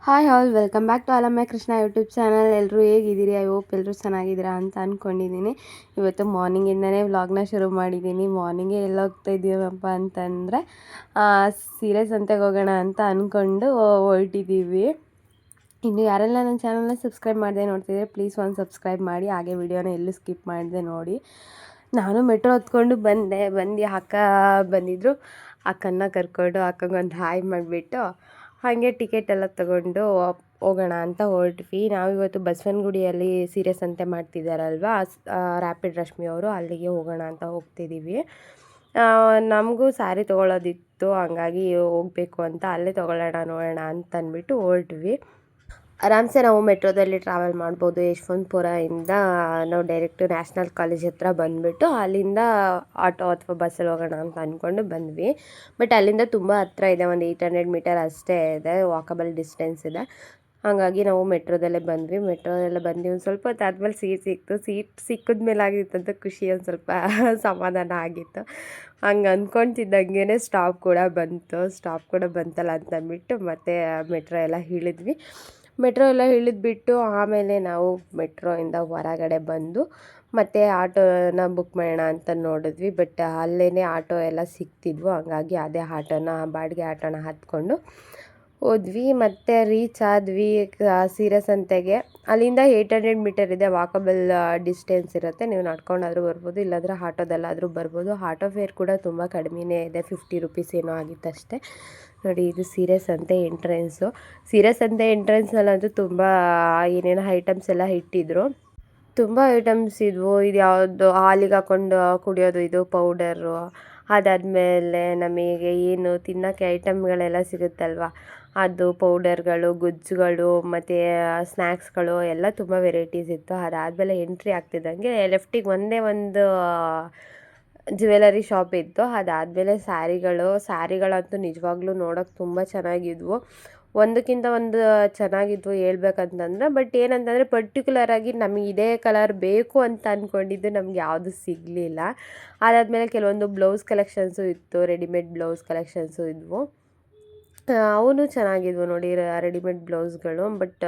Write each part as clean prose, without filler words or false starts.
Hi all welcome back to Alamma Krishna YouTube channel. ಎಲ್ಲರೂ ಹೇಗಿದ್ದೀರಿ? I hope ಎಲ್ಲರೂ ಚೆನ್ನಾಗಿದ್ದೀರಾ ಅಂತ ಅಂದ್ಕೊಂಡಿದ್ದೀನಿ. ಇವತ್ತು ಮಾರ್ನಿಂಗಿಂದನೇ ವ್ಲಾಗ್ನ ಶುರು ಮಾಡಿದ್ದೀನಿ. ಮಾರ್ನಿಂಗೇ ಎಲ್ಲ ಹೋಗ್ತಾ ಇದ್ದೀವಪ್ಪ ಅಂತಂದರೆ ಸೀರೆ ಸಂತೆಗೆ ಹೋಗೋಣ ಅಂತ ಅಂದ್ಕೊಂಡು ಹೊರಟಿದ್ದೀವಿ. ಇನ್ನು ಯಾರೆಲ್ಲ ನನ್ನ ಚಾನಲ್ನ ಸಬ್ಸ್ಕ್ರೈಬ್ ಮಾಡದೆ ನೋಡ್ತಿದ್ರೆ ಪ್ಲೀಸ್ ಒಂದು ಸಬ್ಸ್ಕ್ರೈಬ್ ಮಾಡಿ, ಹಾಗೆ ವಿಡಿಯೋನ ಎಲ್ಲೂ ಸ್ಕಿಪ್ ಮಾಡದೆ ನೋಡಿ. ನಾನು ಮೆಟ್ರೋ ಹತ್ಕೊಂಡು ಬಂದು ಅಕ್ಕ ಬಂದಿದ್ದರು. ಅಕ್ಕನ್ನ ಕರ್ಕೊಂಡು ಅಕ್ಕಂಗೊಂದು ಹಾಯ್ ಮಾಡಿಬಿಟ್ಟು ಹಾಗೆ ಟಿಕೆಟ್ ಎಲ್ಲ ತೊಗೊಂಡು ಹೋಗೋಣ ಅಂತ ಹೊರಟ್ವಿ. ನಾವಿವತ್ತು ಬಸವನಗುಡಿಯಲ್ಲಿ ಸೀರೆ ಸಂತೆ ಮಾಡ್ತಿದ್ದಾರಲ್ವ, ರ್ಯಾಪಿಡ್ ರಶ್ಮಿ ಅವರು, ಅಲ್ಲಿಗೆ ಹೋಗೋಣ ಅಂತ ಹೋಗ್ತಿದ್ದೀವಿ. ನಮಗೂ ಸ್ಯಾರಿ ತೊಗೊಳೋದಿತ್ತು, ಹಂಗಾಗಿ ಹೋಗಬೇಕು ಅಂತ ಅಲ್ಲೇ ತೊಗೊಳ್ಳೋಣ ನೋಡೋಣ ಅಂತ ಅಂದ್ಬಿಟ್ಟು ಹೊರಟ್ವಿ. ಆರಾಮ್ಸೆ ನಾವು ಮೆಟ್ರೋದಲ್ಲಿ ಟ್ರಾವೆಲ್ ಮಾಡ್ಬೋದು. ಯಶವಂತಪುರದಿಂದ ನಾವು ಡೈರೆಕ್ಟು ನ್ಯಾಷನಲ್ ಕಾಲೇಜ್ ಹತ್ರ ಬಂದುಬಿಟ್ಟು ಅಲ್ಲಿಂದ ಆಟೋ ಅಥವಾ ಬಸ್ಸಲ್ಲಿ ಹೋಗೋಣ ಅಂತ ಅಂದ್ಕೊಂಡು ಬಂದ್ವಿ. ಬಟ್ ಅಲ್ಲಿಂದ ತುಂಬ ಹತ್ರ ಇದೆ, ಒಂದು 800 ಮೀಟರ್ ಅಷ್ಟೇ ಇದೆ, ವಾಕಬಲ್ ಡಿಸ್ಟೆನ್ಸ್ ಇದೆ. ಹಾಗಾಗಿ ನಾವು ಮೆಟ್ರೋದಲ್ಲೇ ಬಂದ್ವಿ. ಮೆಟ್ರೋದಲ್ಲೇ ಬಂದು ಒಂದು ಸ್ವಲ್ಪ ಹೊತ್ತು ಆದಮೇಲೆ ಸೀಟ್ ಸಿಕ್ಕಿದ ಮೇಲೆ ಆಗಿತ್ತಂತ ಖುಷಿ, ಒಂದು ಸ್ವಲ್ಪ ಸಮಾಧಾನ ಆಗಿತ್ತು. ಹಂಗೆ ಅಂದ್ಕೊತಿದ್ದಂಗೆ ಸ್ಟಾಪ್ ಕೂಡ ಬಂತಲ್ಲ ಅಂತ ಅಂದ್ಬಿಟ್ಟು ಮತ್ತೆ ಮೆಟ್ರೋ ಎಲ್ಲ ಇಳಿದ್ಬಿಟ್ಟು ಆಮೇಲೆ ನಾವು ಮೆಟ್ರೋಯಿಂದ ಹೊರಗಡೆ ಬಂದು ಮತ್ತೆ ಆಟೋನ ಬುಕ್ ಮಾಡೋಣ ಅಂತ ನೋಡಿದ್ವಿ. ಬಟ್ ಅಲ್ಲೇ ಆಟೋ ಎಲ್ಲ ಸಿಗ್ತಿದ್ವು, ಹಂಗಾಗಿ ಅದೇ ಬಾಡಿಗೆ ಆಟೋನ ಹತ್ಕೊಂಡು ಹೋದ್ವಿ. ಮತ್ತು ರೀಚ್ ಆದ್ವಿ ಸೀರೆ ಸಂತೆಗೆ. ಅಲ್ಲಿಂದ 800 ಮೀಟರ್ ಇದೆ, ವಾಕಬಲ್ ಡಿಸ್ಟೆನ್ಸ್ ಇರುತ್ತೆ. ನೀವು ನಡ್ಕೊಂಡಾದರೂ ಬರ್ಬೋದು, ಇಲ್ಲಾಂದರೆ ಆಟೋದಲ್ಲಾದರೂ ಬರ್ಬೋದು. ಆಟೋ ಫೇರ್ ಕೂಡ ತುಂಬ ಕಡಿಮೆನೇ ಇದೆ, 50 ರುಪೀಸ್ ಏನೋ ಆಗಿತ್ತಷ್ಟೇ. ನೋಡಿ, ಇದು ಸೀರೆ ಸಂತೆ ಎಂಟ್ರೆನ್ಸು. ಸೀರೆ ಸಂತೆ ಎಂಟ್ರೆನ್ಸ್ನಲ್ಲಂತೂ ತುಂಬ ಏನೇನೋ ಐಟಮ್ಸ್ ಎಲ್ಲ ಇಟ್ಟಿದ್ರು. ತುಂಬ ಐಟಮ್ಸ್ ಇದ್ವು. ಇದು ಯಾವುದು ಹಾಲಿಗೆ ಹಾಕ್ಕೊಂಡು ಕುಡಿಯೋದು, ಇದು ಪೌಡರು. ಅದಾದಮೇಲೆ ನಮಗೆ ಏನು ತಿನ್ನೋಕ್ಕೆ ಐಟಮ್ಗಳೆಲ್ಲ ಸಿಗುತ್ತಲ್ವ, ಅದು ಪೌಡರ್ಗಳು, ಗುಜ್ಜುಗಳು ಮತ್ತು ಸ್ನ್ಯಾಕ್ಸ್ಗಳು ಎಲ್ಲ ತುಂಬ ವೆರೈಟೀಸ್ ಇತ್ತು. ಅದಾದಮೇಲೆ ಎಂಟ್ರಿ ಆಗ್ತಿದ್ದಂಗೆ ಲೆಫ್ಟಿಗೆ ಒಂದೇ ಒಂದು ಜ್ಯುವೆಲರಿ ಶಾಪ್ ಇತ್ತು. ಅದಾದಮೇಲೆ ಸ್ಯಾರಿಗಳಂತೂ ನಿಜವಾಗ್ಲೂ ನೋಡೋಕ್ಕೆ ತುಂಬ ಚೆನ್ನಾಗಿದ್ವು. ಒಂದಕ್ಕಿಂತ ಒಂದು ಚೆನ್ನಾಗಿದ್ವು ಹೇಳ್ಬೇಕಂತಂದ್ರೆ. ಬಟ್ ಏನಂತಂದರೆ ಪರ್ಟಿಕ್ಯುಲರಾಗಿ ನಮಗೆ ಇದೇ ಕಲರ್ ಬೇಕು ಅಂತ ಅಂದ್ಕೊಂಡಿದ್ದು ನಮ್ಗೆ ಯಾವುದು ಸಿಗಲಿಲ್ಲ. ಅದಾದಮೇಲೆ ಕೆಲವೊಂದು ಬ್ಲೌಸ್ ಕಲೆಕ್ಷನ್ಸು ಇತ್ತು, ರೆಡಿಮೇಡ್ ಬ್ಲೌಸ್ ಕಲೆಕ್ಷನ್ಸು ಇದ್ವು. ಅವನು ಚೆನ್ನಾಗಿದ್ವು ನೋಡಿ, ರೆಡಿಮೇಡ್ ಬ್ಲೌಸ್ಗಳು. ಬಟ್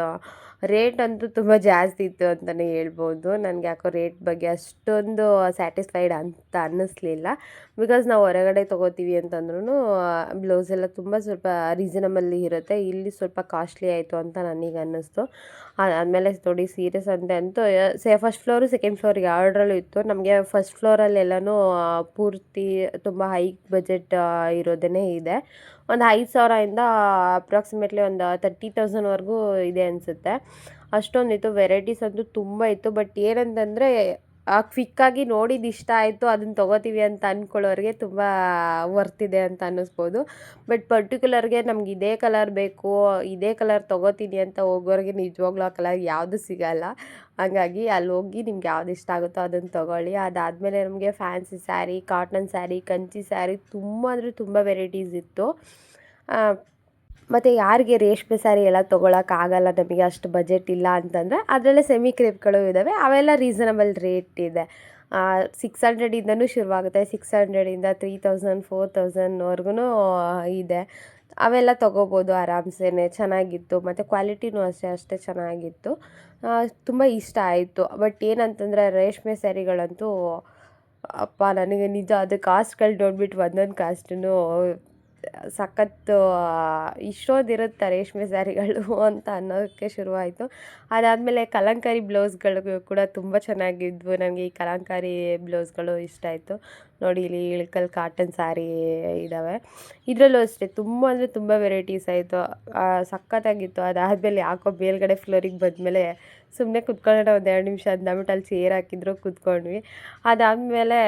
ರೇಟ್ ಅಂತೂ ತುಂಬ ಜಾಸ್ತಿ ಇತ್ತು ಅಂತಲೇ ಹೇಳ್ಬೋದು. ನನಗೆ ಯಾಕೋ ರೇಟ್ ಬಗ್ಗೆ ಅಷ್ಟೊಂದು ಸ್ಯಾಟಿಸ್ಫೈಡ್ ಅಂತ ಅನ್ನಿಸ್ಲಿಲ್ಲ. ಬಿಕಾಸ್ ನಾವು ಹೊರಗಡೆ ತೊಗೋತೀವಿ ಅಂತಂದ್ರೂ ಬ್ಲೌಸ್ ಎಲ್ಲ ಸ್ವಲ್ಪ ರೀಸನಬಲ್ಲಿ ಇರುತ್ತೆ, ಇಲ್ಲಿ ಸ್ವಲ್ಪ ಕಾಸ್ಟ್ಲಿ ಆಯಿತು ಅಂತ ನನಗೆ ಅನ್ನಿಸ್ತು. ಅದಾದಮೇಲೆ ನೋಡಿ, ಸೀರೆ ಸಂತೆ ಅಂತೂ ಫಸ್ಟ್ ಫ್ಲೋರು ಸೆಕೆಂಡ್ ಫ್ಲೋರಿಗೆ ಎರಡರಲ್ಲೂ ಇತ್ತು. ನಮಗೆ ಫಸ್ಟ್ ಫ್ಲೋರಲ್ಲೆಲ್ಲನೂ ಪೂರ್ತಿ ತುಂಬ ಹೈ ಬಜೆಟ್ ಇರೋದೇ ಇದೆ. ಒಂದು 5,000ಇಂದ ಅಪ್ರಾಕ್ಸಿಮೇಟ್ಲಿ ಒಂದು 30,000ವರೆಗೂ ಇದೆ ಅನಿಸುತ್ತೆ. ಅಷ್ಟೊಂದಿತ್ತು. ವೆರೈಟೀಸ್ ಅಂತೂ ತುಂಬ ಇತ್ತು. ಬಟ್ ಏನಂತಂದರೆ ಕ್ವಿಕ್ಕಾಗಿ ನೋಡಿದ್ದು ಇಷ್ಟ ಆಯಿತು, ಅದನ್ನು ತೊಗೋತೀವಿ ಅಂತ ಅಂದ್ಕೊಳ್ಳೋರಿಗೆ ತುಂಬ ವರ್ತಿದೆ ಅಂತ ಅನ್ನಿಸ್ಬೋದು. ಬಟ್ ಪರ್ಟಿಕ್ಯುಲರ್ಗೆ ನಮ್ಗೆ ಇದೇ ಕಲರ್ ಬೇಕು, ಇದೇ ಕಲರ್ ತೊಗೋತೀನಿ ಅಂತ ಹೋಗೋರಿಗೆ ನಿಜವಾಗ್ಲೂ ಆ ಕಲರ್ ಯಾವುದು ಸಿಗೋಲ್ಲ. ಹಾಗಾಗಿ ಅಲ್ಲಿ ಹೋಗಿ ನಿಮ್ಗೆ ಯಾವ್ದು ಇಷ್ಟ ಆಗುತ್ತೋ ಅದನ್ನು ತೊಗೊಳ್ಳಿ. ಅದಾದಮೇಲೆ ನಮಗೆ ಫ್ಯಾನ್ಸಿ ಸ್ಯಾರಿ, ಕಾಟನ್ ಸ್ಯಾರಿ, ಕಂಚಿ ಸ್ಯಾರಿ ತುಂಬ ಅಂದರೆ ತುಂಬ ವೆರೈಟೀಸ್ ಇತ್ತು. ಮತ್ತು ಯಾರಿಗೆ ರೇಷ್ಮೆ ಸ್ಯಾರಿ ಎಲ್ಲ ತೊಗೊಳಕ್ಕಾಗಲ್ಲ, ನಮಗೆ ಅಷ್ಟು ಬಜೆಟ್ ಇಲ್ಲ ಅಂತಂದರೆ ಅದರಲ್ಲೇ ಸೆಮಿ ಕ್ರೇಪ್ಗಳು ಇದ್ದಾವೆ, ಅವೆಲ್ಲ ರೀಸನಬಲ್ ರೇಟ್ ಇದೆ. 600ಇಂದನೂ ಶುರುವಾಗುತ್ತೆ, 600ಇಂದ 3000 4000ವರೆಗೂ ಇದೆ. ಅವೆಲ್ಲ ತೊಗೋಬೋದು ಆರಾಮ್ಸೆ, ಚೆನ್ನಾಗಿತ್ತು. ಮತ್ತು ಕ್ವಾಲಿಟಿನೂ ಅಷ್ಟೇ ಚೆನ್ನಾಗಿತ್ತು. ತುಂಬ ಇಷ್ಟ ಆಯಿತು. ಬಟ್ ಏನಂತಂದರೆ ರೇಷ್ಮೆ ಸ್ಯಾರಿಗಳಂತೂ ಅಪ್ಪ, ನನಗೆ ನಿಜ ಅದು ಕಾಸ್ಟ್ಗಳು ನೋಡ್ಬಿಟ್ಟು ಒಂದೊಂದು ಕಾಸ್ಟೂ ಸಖತ್ತು ಇಷ್ಟೊಂದಿರುತ್ತೆ ರೇಷ್ಮೆ ಸ್ಯಾರಿಗಳು ಅಂತ ಅನ್ನೋಕ್ಕೆ ಶುರುವಾಯಿತು. ಅದಾದಮೇಲೆ ಕಲಂಕಾರಿ ಬ್ಲೌಸ್ಗಳು ಕೂಡ ತುಂಬ ಚೆನ್ನಾಗಿದ್ವು. ನನಗೆ ಈ ಕಲಂಕಾರಿ ಬ್ಲೌಸ್ಗಳು ಇಷ್ಟ ಆಯಿತು. ನೋಡಿ, ಇಲ್ಲಿ ಇಳಕಲ್ ಕಾಟನ್ ಸ್ಯಾರಿ ಇದ್ದಾವೆ. ಇದರಲ್ಲೂ ಅಷ್ಟೇ ತುಂಬ ಅಂದರೆ ತುಂಬ ವೆರೈಟೀಸ್ ಆಯಿತು, ಸಖತ್ತಾಗಿತ್ತು. ಅದಾದಮೇಲೆ ಯಾಕೋ ಮೇಲ್ಗಡೆ ಫ್ಲೋರಿಗೆ ಬಂದಮೇಲೆ ಸುಮ್ಮನೆ ಕುತ್ಕೊಳ್ಳೋಣ ಒಂದು 2 ನಿಮಿಷ ಅಂದ್ಬಿಟ್ಟು ಅಲ್ಲಿ ಚೇರ್ ಹಾಕಿದ್ರು, ಕೂತ್ಕೊಂಡ್ವಿ. ಅದಾದಮೇಲೆ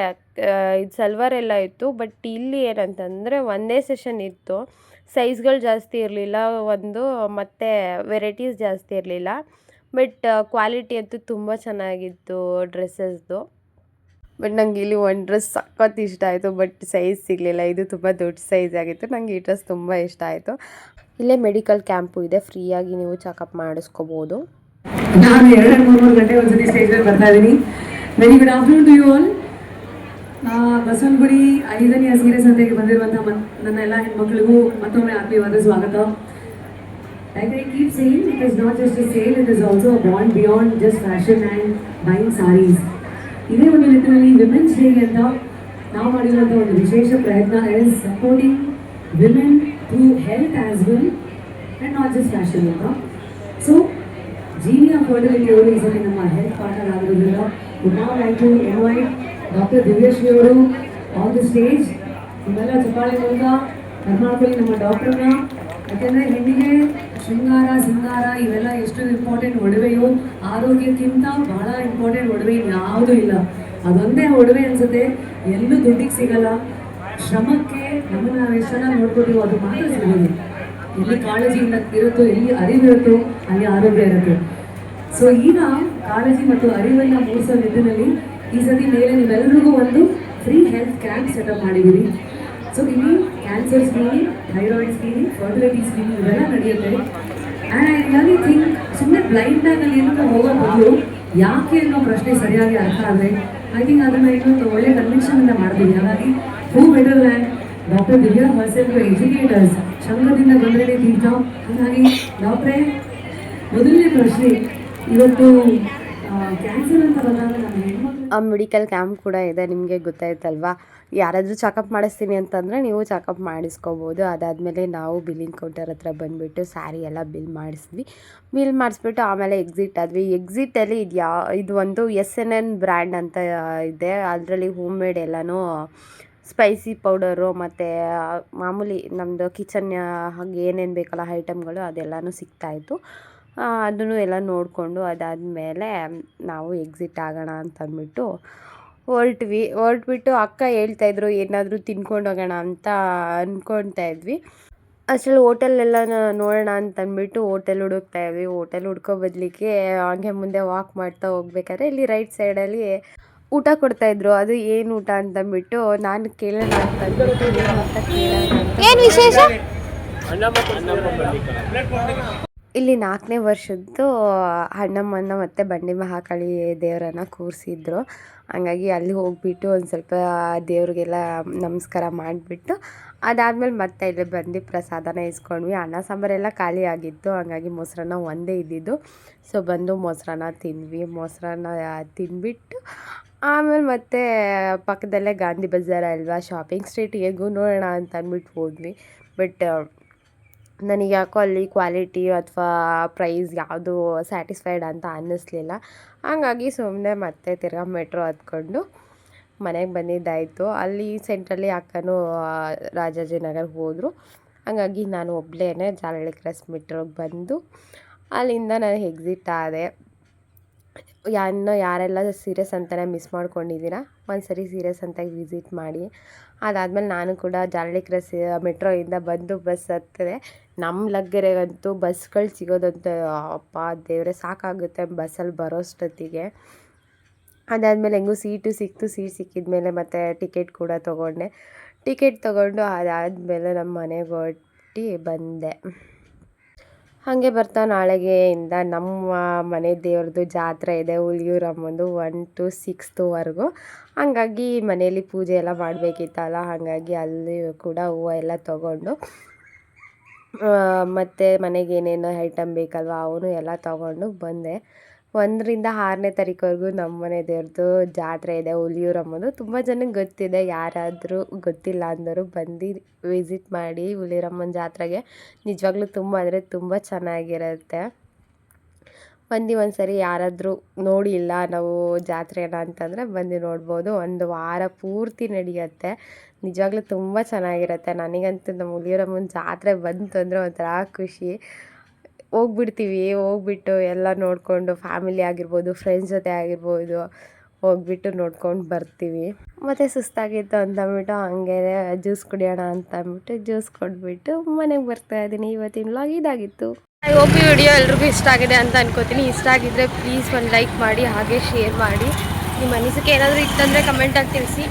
ಇದು ಸಲ್ವಾರ್ ಎಲ್ಲ ಇತ್ತು. ಬಟ್ ಇಲ್ಲಿ ಏನಂತಂದರೆ ಒಂದೇ ಸೆಷನ್ ಇತ್ತು, ಸೈಜ್ಗಳು ಜಾಸ್ತಿ ಇರಲಿಲ್ಲ ಒಂದು, ಮತ್ತು ವೆರೈಟೀಸ್ ಜಾಸ್ತಿ ಇರಲಿಲ್ಲ. ಬಟ್ ಕ್ವಾಲಿಟಿ ಅಂತೂ ತುಂಬ ಚೆನ್ನಾಗಿತ್ತು ಡ್ರೆಸ್ಸಸ್ದು. ಬಟ್ ನಂಗೆ ಇಲ್ಲಿ ಒಂದು ಡ್ರೆಸ್ ಸಖತ್ತು ಇಷ್ಟ ಆಯಿತು, ಬಟ್ ಸೈಜ್ ಸಿಗಲಿಲ್ಲ. ಇದು ತುಂಬ ದೊಡ್ಡ ಸೈಜ್ ಆಗಿತ್ತು. ನನಗೆ ಈ ಡ್ರೆಸ್ ತುಂಬ ಇಷ್ಟ ಆಯಿತು. ಇಲ್ಲೇ ಮೆಡಿಕಲ್ ಕ್ಯಾಂಪು ಇದೆ, ಫ್ರೀಯಾಗಿ ನೀವು ಚೆಕಪ್ ಮಾಡಿಸ್ಕೋಬೋದು. ನಾನು 2-3 ಗಂಟೆ ಒಂದ್ಸತಿ ಸ್ಟೇಜಲ್ಲಿ ಬರ್ತಾ ಇದ್ದೀನಿ. Very good afternoon to you all. Basavanagudi 5ನೇ ಸೀರೆ ಸಂತೆಗೆ ಬಂದಿರುವಂಥ ನನ್ನ ಎಲ್ಲ ಹೆಣ್ಮಕ್ಳಿಗೂ ಮತ್ತೊಮ್ಮೆ ಆತ್ಮೀಯವಾದ ಸ್ವಾಗತ. Like I keep saying, it is not just a sale, it is also a bond beyond just fashion and buying sarees. ಇದೇ ಒಂದು ನಿಟ್ಟಿನಲ್ಲಿ ವಿಮೆನ್ಸ್ ಡೇಗೆ ಅಂತ ನಾವು ಮಾಡಿರುವಂಥ ಒಂದು ವಿಶೇಷ ಪ್ರಯತ್ನ is supporting women to health as well and not just fashion ಅಂತ. ಸೊ ಜೀನಿಯಾ ಫರ್ಟಿಲಿಟಿ ಅವರು ಈ ಸಲ ನಮ್ಮ ಹೆಲ್ತ್ ಪಾರ್ಟ್ನರ್ ಆಗಿರೋದ್ರಿಂದ ವುಡ್ ನಾವ್ like to invite doctor Divyashree ಅವರು ಆನ್ ದ ಸ್ಟೇಜ್. ಇವೆಲ್ಲ ಚಪ್ಪಾಳೆ ಮೂಲಕ ಕರ್ನಾಟಕದಲ್ಲಿ ನಮ್ಮ ಡಾಕ್ಟರ್ನ, ಯಾಕೆಂದರೆ ಹೆಣ್ಣಿಗೆ ಶೃಂಗಾರ ಇವೆಲ್ಲ ಎಷ್ಟು ಇಂಪಾರ್ಟೆಂಟ್ ಒಡವೆಯೋ ಆರೋಗ್ಯಕ್ಕಿಂತ ಬಹಳ ಇಂಪಾರ್ಟೆಂಟ್ ಒಡವೆ ಯಾವುದೂ ಇಲ್ಲ. ಅದೊಂದೇ ಒಡವೆ ಅನ್ಸುತ್ತೆ, ಎಲ್ಲೂ ದುಡ್ಡಿಗೆ ಸಿಗಲ್ಲ. ಶ್ರಮಕ್ಕೆ ನಮ್ಮನ್ನು ನಾವು ಎಷ್ಟು ಚೆನ್ನಾಗಿ ನೋಡ್ಕೊತೀವೋ ಅದು ಮಾತ್ರ ಸಿಗೋದು. ಎಲ್ಲಿ ಕಾಳಜಿಯಿಂದ ಇರುತ್ತೋ, ಎಲ್ಲಿ ಅರಿವಿರುತ್ತೋ ಅಲ್ಲಿ ಆರೋಗ್ಯ ಇರುತ್ತೆ. ಸೊ ಈಗ ಕಾಳಜಿ ಮತ್ತು ಅರಿವನ್ನು ಮೂಡಿಸೋ ನಿಟ್ಟಿನಲ್ಲಿ ಈ ಸತಿ ಮೇಲೆ ನೀವೆಲ್ಲರಿಗೂ ಒಂದು ಫ್ರೀ ಹೆಲ್ತ್ ಕ್ಯಾಂಪ್ ಸೆಟಪ್ ಮಾಡಿದ್ದೀವಿ. ಸೊ ಇಲ್ಲಿ cancer screening, thyroid screening, fertility screening ಇವೆಲ್ಲ ನಡೆಯುತ್ತೆ. ಆ್ಯಂಡ್ ಐ ರಿಯಲಿ ಥಿಂಕ್ ಸುಮ್ಮನೆ ಬ್ಲೈಂಡಾಗಿ ಅಲ್ಲಿ ಏನಂತ ಹೋಗೋ ಬದಲು ಯಾಕೆ ಅನ್ನೋ ಪ್ರಶ್ನೆ ಸರಿಯಾಗಿ ಅರ್ಥ ಆದರೆ ಐ ಥಿಂಕ್ ಅದನ್ನು ಇನ್ನೊಂದು ಒಳ್ಳೆ ಕನ್ವಿಕ್ಷನಿಂದ ಮಾಡ್ತೀವಿ. ಹಾಗಾಗಿ who better than doctor Divya herself educators ಸಂಘದಿಂದ ಬಂದರೆ ತೀರ್ಥ. ಹಾಗಾಗಿ ಡಾಕ್ಟ್ರೇ, ಮೊದಲನೇ ಪ್ರಶ್ನೆ, ಇವತ್ತು ಕ್ಯಾನ್ಸರ್ ಅಂತ ಬಂದಾಗ ನಮ್ಮ ಹೆಣ್ಮಕ್ಳು ಮೆಡಿಕಲ್ ಕ್ಯಾಂಪ್ ಕೂಡ ಇದೆ, ನಿಮಗೆ ಗೊತ್ತಾಯ್ತಲ್ವಾ. ಯಾರಾದರೂ ಚೆಕಪ್ ಮಾಡಿಸ್ತೀನಿ ಅಂತಂದರೆ ನೀವು ಚೆಕಪ್ ಮಾಡಿಸ್ಕೋಬೋದು. ಅದಾದಮೇಲೆ ನಾವು ಬಿಲ್ಲಿಂಗ್ ಕೌಂಟರ್ ಹತ್ರ ಬಂದುಬಿಟ್ಟು ಸ್ಯಾರಿ ಎಲ್ಲ ಬಿಲ್ ಮಾಡಿಸ್ಬಿಟ್ಟು ಆಮೇಲೆ ಎಕ್ಸಿಟ್ ಆದ್ವಿ. ಎಕ್ಸಿಟಲ್ಲಿ ಇದು ಒಂದು SNN ಬ್ರ್ಯಾಂಡ್ ಅಂತ ಇದೆ. ಅದರಲ್ಲಿ ಹೋಮ್ ಮೇಡ್ ಎಲ್ಲನೂ ಸ್ಪೈಸಿ ಪೌಡರು ಮತ್ತು ಮಾಮೂಲಿ ನಮ್ಮದು ಕಿಚನ್ ಹಾಗೆ ಏನೇನು ಬೇಕಲ್ಲ ಐಟಮ್ಗಳು ಅದೆಲ್ಲನೂ ಸಿಗ್ತಾಯಿತ್ತು. ಅದನ್ನು ಎಲ್ಲ ನೋಡಿಕೊಂಡು ಅದಾದಮೇಲೆ ನಾವು ಎಕ್ಸಿಟ್ ಆಗೋಣ ಅಂತಂದ್ಬಿಟ್ಟು ಹೊರಟ್ಬಿಟ್ಟು ಅಕ್ಕ ಹೇಳ್ತಾಯಿದ್ರು ಏನಾದರೂ ತಿನ್ಕೊಂಡು ಹೋಗೋಣ ಅಂತ ಅಂದ್ಕೊಳ್ತಾ ಇದ್ವಿ. ಅಷ್ಟರಲ್ಲಿ ಹೋಟೆಲೆಲ್ಲ ನೋಡೋಣ ಅಂತಂದ್ಬಿಟ್ಟು ಹೋಟೆಲ್ ಹುಡುಕ್ತಾಯಿದ್ವಿ. ಹೋಟೆಲ್ ಹುಡ್ಕೋ ಬದಲಿಗೆ ಹಂಗೆ ಮುಂದೆ ವಾಕ್ ಮಾಡ್ತಾ ಹೋಗ್ಬೇಕಾದ್ರೆ ಇಲ್ಲಿ ರೈಟ್ ಸೈಡಲ್ಲಿ ಊಟ ಕೊಡ್ತಾಯಿದ್ರು. ಅದು ಏನು ಊಟ ಅಂತಂದ್ಬಿಟ್ಟು ನಾನು ಕೇಳೋಣ ಅಂತಂದ್ಬಿಟ್ಟು ಏನು ವಿಶೇಷ, ಇಲ್ಲಿ 4ನೇ ವರ್ಷದ್ದು ಹಣ್ಣಮ್ಮನ ಮತ್ತು ಬಂಡಿ ಮಹಾಕಾಳಿ ದೇವರನ್ನು ಕೂರಿಸಿದ್ರು. ಹಂಗಾಗಿ ಅಲ್ಲಿ ಹೋಗ್ಬಿಟ್ಟು ಒಂದು ಸ್ವಲ್ಪ ದೇವ್ರಿಗೆಲ್ಲ ನಮಸ್ಕಾರ ಮಾಡಿಬಿಟ್ಟು ಅದಾದಮೇಲೆ ಮತ್ತೆ ಇಲ್ಲಿ ಬಂದು ಪ್ರಸಾದನ ಇಸ್ಕೊಂಡ್ವಿ. ಅನ್ನ ಸಾಂಬಾರೆಲ್ಲ ಖಾಲಿ ಆಗಿತ್ತು, ಹಾಗಾಗಿ ಮೊಸರನ್ನ ಒಂದೇ ಇದ್ದಿದ್ದು. ಸೊ ಬಂದು ಮೊಸರನ್ನ ತಿಂದ್ವಿ. ಮೊಸರನ್ನ ತಿಂದ್ಬಿಟ್ಟು ಆಮೇಲೆ ಮತ್ತೆ ಪಕ್ಕದಲ್ಲೇ ಗಾಂಧಿ ಬಜಾರ್ ಅಲ್ವಾ, ಶಾಪಿಂಗ್ ಸ್ಟ್ರೀಟ್ ಹೇಗೂ ನೋಡೋಣ ಅಂತ ಅಂದ್ಬಿಟ್ಟು ಹೋದ್ವಿ. ಬಟ್ ನನಗೆ ಯಾಕೋ ಅಲ್ಲಿ ಕ್ವಾಲಿಟಿ ಅಥವಾ ಪ್ರೈಸ್ ಯಾವುದು ಸ್ಯಾಟಿಸ್ಫೈಡ್ ಅಂತ ಅನ್ನಿಸ್ಲಿಲ್ಲ. ಹಾಗಾಗಿ ಸುಮ್ಮನೆ ಮತ್ತೆ ತಿರ್ಗಾ ಮೆಟ್ರೋ ಹತ್ಕೊಂಡು ಮನೆಗೆ ಬಂದಿದ್ದಾಯಿತು. ಅಲ್ಲಿ ಸೆಂಟ್ರಲ್ಲಿ ಅಕ್ಕನೂ ರಾಜಾಜಿನಗರ್ಗೆ ಹೋದರು. ಹಾಗಾಗಿ ನಾನು ಒಬ್ಬಳೇ ಜಾಲಹಳ್ಳಿ ಕ್ರಾಸ್ ಮೆಟ್ರೋಗೆ ಬಂದು ಅಲ್ಲಿಂದ ನಾನು ಎಕ್ಸಿಟ್ ಆದೆ. ಯಾರೆಲ್ಲ ಸೀರೆ ಸಂತೆನ ಮಿಸ್ ಮಾಡ್ಕೊಂಡಿದ್ದೀರಾ, ಒಂದು ಸರಿ ಸೀರೆ ಸಂತೆಗೆ ವಿಸಿಟ್ ಮಾಡಿ. ಅದಾದಮೇಲೆ ನಾನು ಕೂಡ ಜಾಲಹಳ್ಳಿ ಕ್ರಾಸ್ ಮೆಟ್ರೋಯಿಂದ ಬಂದು ಬಸ್ ಹತ್ತಿದೆ. ನಮ್ಮ ಲಗ್ಗೆರೆಗಂತೂ ಬಸ್ಗಳು ಸಿಗೋದಂತ ಅಪ್ಪ ದೇವರೇ ಸಾಕಾಗುತ್ತೆ ಬಸ್ಸಲ್ಲಿ ಬರೋಷ್ಟೊತ್ತಿಗೆ. ಅದಾದಮೇಲೆ ಹೆಂಗೂ ಸೀಟ್ ಸಿಕ್ಕಿದ್ಮೇಲೆ ಮತ್ತೆ ಟಿಕೆಟ್ ಕೂಡ ತೊಗೊಂಡು ಅದಾದಮೇಲೆ ನಮ್ಮ ಮನೆಗೆ ಹೊರಟಿ ಬಂದೆ. ಹಾಗೆ ಬರ್ತಾ ನಾಳೆಗೆಯಿಂದ ನಮ್ಮ ಮನೆ ದೇವ್ರದ್ದು ಜಾತ್ರೆ ಇದೆ, ಹುಲಿಯೂರಮ್ಮಂದು 1 to 6ವರೆಗೂ. ಹಾಗಾಗಿ ಮನೆಯಲ್ಲಿ ಪೂಜೆ ಎಲ್ಲ ಮಾಡಬೇಕಿತ್ತಲ್ಲ, ಹಾಗಾಗಿ ಅಲ್ಲಿ ಕೂಡ ಹೂವು ಎಲ್ಲ ತೊಗೊಂಡು ಮತ್ತು ಮನೆಗೆ ಏನೇನು ಐಟಮ್ ಬೇಕಲ್ವ ಅವನು ಎಲ್ಲ ತೊಗೊಂಡು ಬಂದೆ. 1ರಿಂದ 6ನೇ ತಾರೀಕುವರೆಗೂ ನಮ್ಮ ಮನೆ ದೇವ್ರದ್ದು ಜಾತ್ರೆ ಇದೆ, ಹುಲಿಯೂರಮ್ಮಂದು. ತುಂಬ ಜನಕ್ಕೆ ಗೊತ್ತಿದೆ, ಯಾರಾದರೂ ಗೊತ್ತಿಲ್ಲ ಅಂದರು ಬಂದು ವಿಸಿಟ್ ಮಾಡಿ ಹುಲಿಯೂರಮ್ಮನ ಜಾತ್ರೆಗೆ. ನಿಜವಾಗ್ಲೂ ತುಂಬ ಅಂದರೆ ತುಂಬ ಚೆನ್ನಾಗಿರುತ್ತೆ. ಒಂದು ಸರಿ ಯಾರಾದರೂ ನೋಡಿಲ್ಲ ನಾವು ಜಾತ್ರೆನ ಅಂತಂದರೆ ಬಂದು ನೋಡ್ಬೋದು. 1 ವಾರ ಪೂರ್ತಿ ನಡೆಯುತ್ತೆ. ನಿಜವಾಗ್ಲೂ ತುಂಬ ಚೆನ್ನಾಗಿರುತ್ತೆ. ನನಗಂತೂ ನಮ್ಮ ಹುಲಿಯೂರಮ್ಮನ ಜಾತ್ರೆ ಬಂತು ಅಂದರೆ ಒಂಥರ ಖುಷಿ. ಹೋಗ್ಬಿಟ್ಟು ಎಲ್ಲ ನೋಡಿಕೊಂಡು ಫ್ಯಾಮಿಲಿ ಆಗಿರ್ಬೋದು, ಫ್ರೆಂಡ್ಸ್ ಜೊತೆ ಆಗಿರ್ಬೋದು ಹೋಗ್ಬಿಟ್ಟು ನೋಡ್ಕೊಂಡು ಬರ್ತೀವಿ. ಮತ್ತು ಸುಸ್ತಾಗಿತ್ತು ಅಂತಂದ್ಬಿಟ್ಟು ಹಂಗೆ ಜ್ಯೂಸ್ ಕುಡಿಯೋಣ ಅಂತಂದ್ಬಿಟ್ಟು ಜ್ಯೂಸ್ ಕೊಟ್ಬಿಟ್ಟು ಮನೆಗೆ ಬರ್ತಾಯಿದ್ದೀನಿ. ಇವತ್ತಿನ ವ್ಲಾಗ್ ಇದಾಗಿತ್ತು. ಐ ಹೋಪ್ ಈ ವಿಡಿಯೋ ಎಲ್ರಿಗೂ ಇಷ್ಟ ಆಗಿದೆ ಅಂತ ಅನ್ಕೋತೀನಿ. ಇಷ್ಟ ಆಗಿದ್ದರೆ ಪ್ಲೀಸ್ ಒಂದು ಲೈಕ್ ಮಾಡಿ, ಹಾಗೆ ಶೇರ್ ಮಾಡಿ. ನಿಮ್ಮ ಅನಿಸಿಕೆ ಏನಾದರೂ ಇತ್ತಂದರೆ ಕಮೆಂಟಾಗಿ ತಿಳಿಸಿ.